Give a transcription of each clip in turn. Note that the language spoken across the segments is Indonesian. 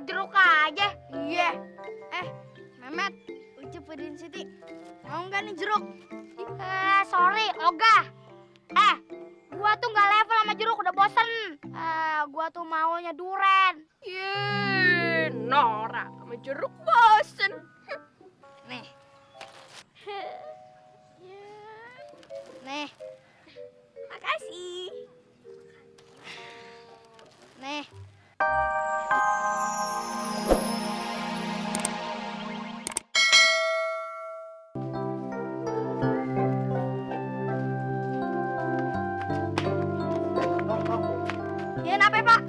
jeruk aja. Iya. Mehmet, Ucup Udin Siti, mau nggak nih jeruk? Sorry, ogah. Gua tuh nggak level sama jeruk, udah bosen. Gua tuh maunya duren. Nora sama jeruk bosen. Nih. Nih. Makasih. Nih. Ya, kenapa, Pak?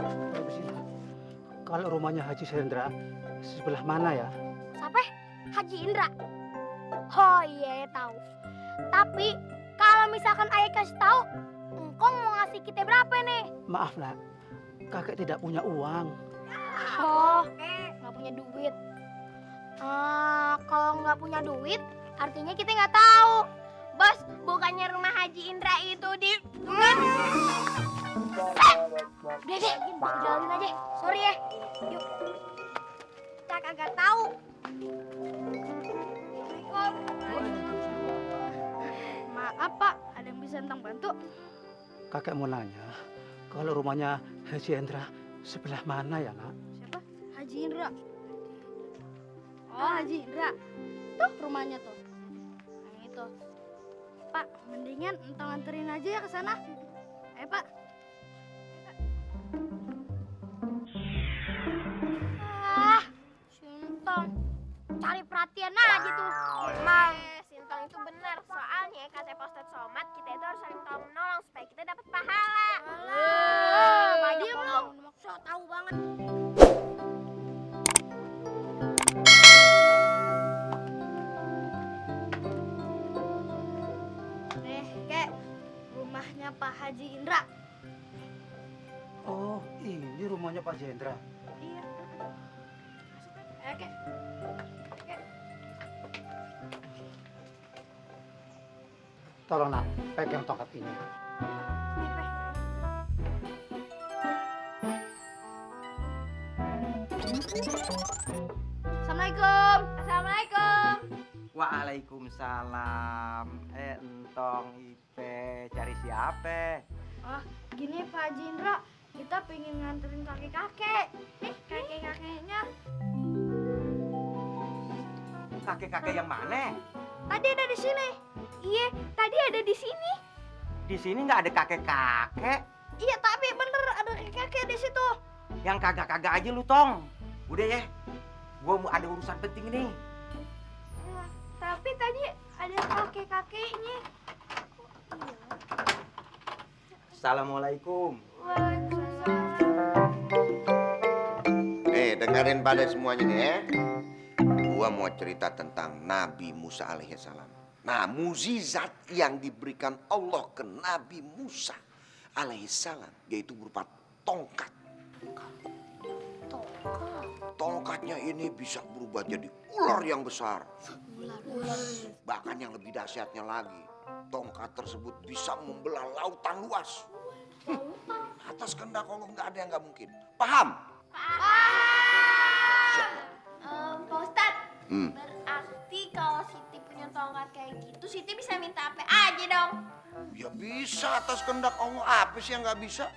Kalau rumahnya Haji Sendra sebelah mana ya? Siapa? Haji Indra. Oh iya, tahu. Tapi kalau misalkan ayah kasih tahu, engkong mau ngasih kita berapa nih? Maaf nak, kakek tidak punya uang. Oh, nggak punya duit. Kalau nggak punya duit, artinya kita nggak tahu. Bos, bukannya rumah Haji Indra itu di... Udah deh, jalanin aja. Sorry ya. Yuk. Kita kagak tahu. Maaf Pak, ada yang bisa Entang bantu? Kakek mau nanya, kalau rumahnya Haji Endra sebelah mana ya nak? Siapa? Haji Indra. Oh, Haji Indra. Tuh rumahnya tuh. Yang itu. Pak, mendingan Entang anterin aja ya ke sana. Ayo Pak. Sintong. Cari perhatian aja tuh. Emang Sintong itu benar. Soalnya kata Pak Ustadz Somad, kita itu harus saling tolong menolong supaya kita dapat pahala. Diam lu. So tahu banget. Nih, Kek. Rumahnya Pak Haji Indra. Oh, ini rumahnya Pak Jendra. Iya. Ayo, Kek. Tolong nak, pegang tongkat ini. Assalamualaikum. Assalamualaikum. Waalaikumsalam. Entong Ipe, cari siapa? Oh, gini Pak Haji Indra, kita pengen nganterin kakek-kakek. Nih, kakek-kakeknya. Kakek-kakek yang mana? Tadi ada di sini. Iya, tadi ada di sini. Di sini nggak ada kakek-kakek. Iya, tapi bener ada kakek di situ. Yang kagak-kagak aja lu, Tong. Udah ya, gua mau ada urusan penting nih. Tapi tadi ada kakek-kakeknya. Assalamualaikum. Dengerin pada semuanya nih ya. Gua mau cerita tentang Nabi Musa alaihissalam. Nah, mukjizat yang diberikan Allah ke Nabi Musa alaihissalam yaitu berupa tongkat. Tongkatnya ini bisa berubah jadi ular yang besar. Bahkan yang lebih dahsyatnya lagi, tongkat tersebut bisa membelah lautan luas. Atas kehendak Allah nggak ada yang nggak mungkin. Paham? Pak Ustadz, berarti kalau Siti punya tongkat kayak gitu, Siti bisa minta apa aja dong? Ya bisa, atas kehendak Allah. Apa sih yang nggak bisa?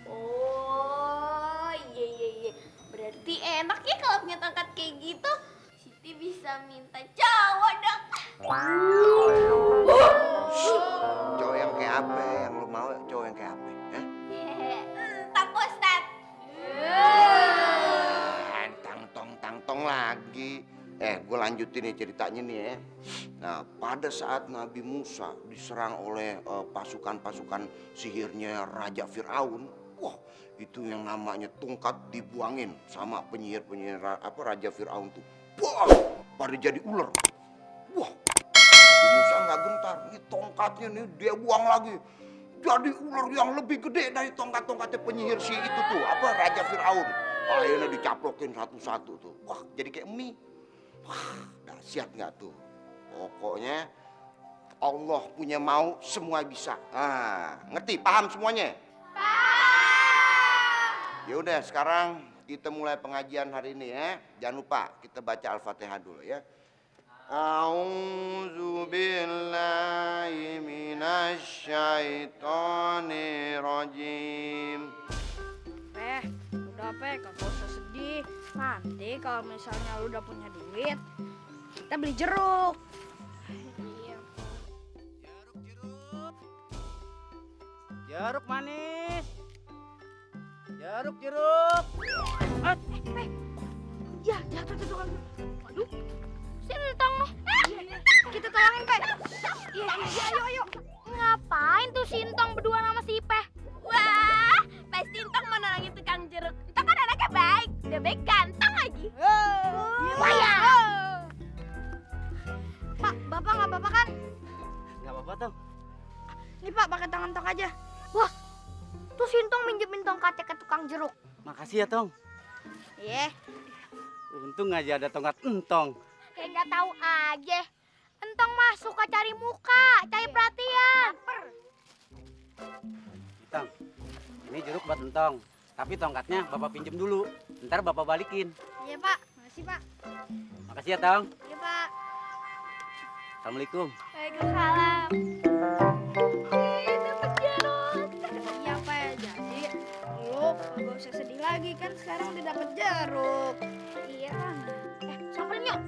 Oh, iya. Berarti enak ya kalau punya tongkat kayak gitu. Siti bisa minta cowok dong. Cowok yang kayak apa? Yang lu mau cowok yang kayak apa? Entah Pak Ustadz. Tang-tong lagi. Gue lanjutin nih ceritanya nih ya. Nah, pada saat Nabi Musa diserang oleh pasukan-pasukan sihirnya Raja Fir'aun, wah, itu yang namanya tongkat dibuangin sama penyihir-penyihir Raja Fir'aun tuh. Wah, pada jadi ular. Wah, Nabi Musa nggak gentar. Ini tongkatnya nih dia buang lagi. Jadi ular yang lebih gede dari tongkat-tongkatnya penyihir si itu tuh, Raja Fir'aun. Akhirnya dicaplokin satu-satu tuh. Wah, jadi kayak mie. Wah, dahsyat nggak tuh? Pokoknya Allah punya mau, semua bisa. Nah, ngerti? Paham semuanya? Paham. Ya udah, sekarang kita mulai pengajian hari ini ya. Jangan lupa kita baca Al-Fatihah dulu ya. A'udzu billahi minasy syaithanir rajim. Udah kagak usah sedih. Nanti kalau misalnya lu udah punya duit, kita beli jeruk. Iya. Jeruk manis. Jeruk. Ya, jatuh tuh kan. Waduh, Sintong nih. kita tolongin, Pe. Iya, ayo. Ngapain tuh Sintong berdua sama si Ipeh? Wah, pasti Entong mau nolongin tukang jeruk. Entong kan anaknya baik, udah baik ganteng lagi. Wah ya. Pak, Bapak nggak apa-apa kan? Nggak apa-apa, Tong. Nih, Pak, pakai tangan Tong aja. Wah, tuh Sintong minjemin tongkatnya ke tukang jeruk. Makasih ya, Tong. Iya. Untung aja ada tongkat entong. Kayak nggak tahu aja. Entong mah suka cari muka, cari perhatian. Tong, ini jeruk buat entong. Tapi tongkatnya Bapak pinjem dulu. Ntar Bapak balikin. Iya, Pak. Makasih, Pak. Makasih ya, Tong. Iya, Pak. Assalamualaikum. Waalaikumsalam. Dapat jeruk. Iya, Pak ya. Jadi lu gak usah sedih lagi kan sekarang udah dapet jeruk. Iya kan. Samperin yuk.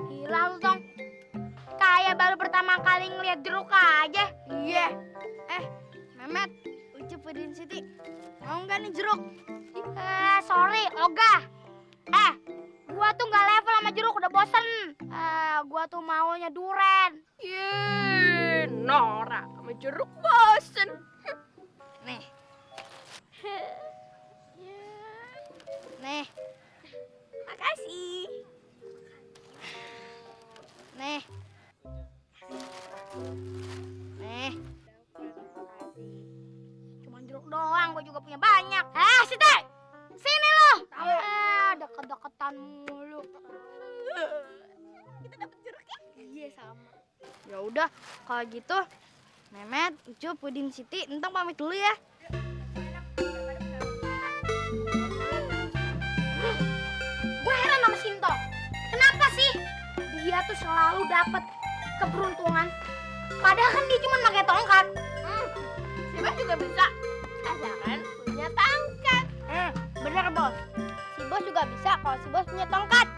Gila lu, Tong. Kayak baru pertama kali ngeliat jeruk aja. Iya. Mehmet, Ucup Udin Siti, mau nggak nih jeruk? Sorry, ogah. Gua tuh nggak level sama jeruk, udah bosen. Gua tuh maunya duren. Yeay, Nora sama jeruk bosen. Nih. Nih, Makasih. nih. Nih. Cuman jeruk doang, gua juga punya banyak. Siti! Sini lo! Deket-deketan mulu. Kita dapat jeruk ya? Iya sama. Ya udah, kalau gitu Mehmet, Ucup, Udin Siti, Entong pamit dulu ya. Gue heran sama Sintong. Kenapa sih dia tuh selalu dapat keberuntungan? Padahal kan dia cuma pakai tongkat. Siapa juga bisa. Asalkan punya tongkat. Bener, Bos. Si Bos juga bisa kalau si Bos punya tongkat.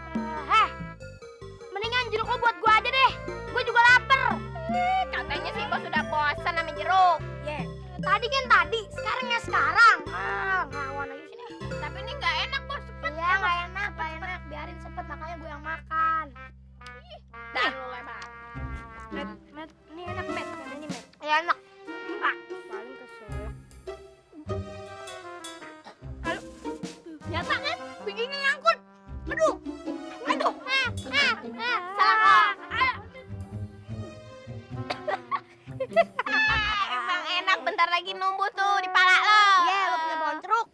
Mendingan jeruk lo buat gue aja deh. Gue juga lapar. Katanya si bos sudah bosan sama jeruk. Tadi kan tadi, sekarang ya sekarang. Ngawan aja sini. Tapi ini nggak enak bos. Iya, nggak enak. Biarin sepet, makanya gue yang makan. Dan lu lebar. Met, ini enak, Met. Yang ini, Met. Ya enak. Paling kesel. Nyata kan? Bikinnya nyangkut. Aduh. Salah. Emang enak, bentar lagi numbuh tuh di pala lo. Iya, lo punya pohon jeruk.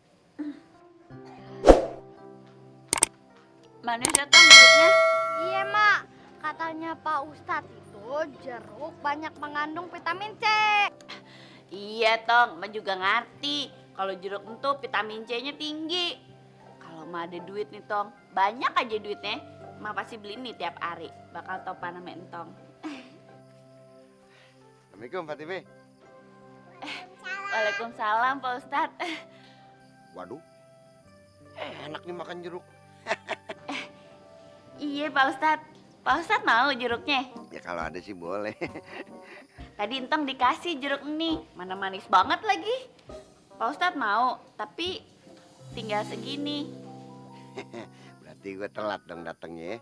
Manis ya Tong jeruknya? Iya, Mak. Katanya Pak Ustadz itu jeruk banyak mengandung vitamin C. Iya Tong, Mak juga ngerti. Kalau jeruk itu vitamin C-nya tinggi. Kalau Mak ada duit nih Tong, banyak aja duitnya. Mak pasti beli nih tiap hari. Bakal topan sama Entong. Assalamualaikum Fatime. Waalaikumsalam Pak Ustadz. Waduh, enak nih makan jeruk. Iya Pak Ustadz. Pak Ustadz mau jeruknya? Ya kalau ada sih boleh. Tadi Entong dikasih jeruk nih. Mana manis banget lagi. Pak Ustadz mau, tapi tinggal segini. Berarti gue telat dong datangnya ya.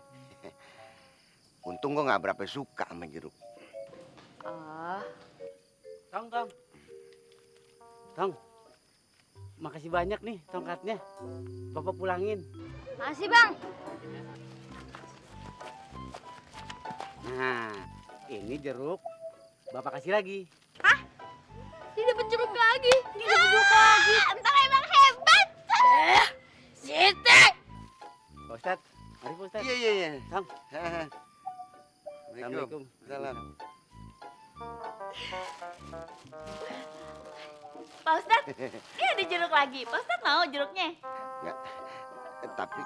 Untung gue gak berapa suka sama jeruk. Oh, Tong. Makasih banyak nih tongkatnya. Bapak pulangin. Makasih, Bang. Nah, ini jeruk. Bapak kasih lagi. Dia dapat jeruk lagi. Entong emang hebat. Siti. Pak Ustadz, mari Pak Ustadz. Iya. Tong. Assalamualaikum. Salam. Pak Ustadz, ini ada jeruk lagi. Pak Ustadz mau jeruknya? Ya, tapi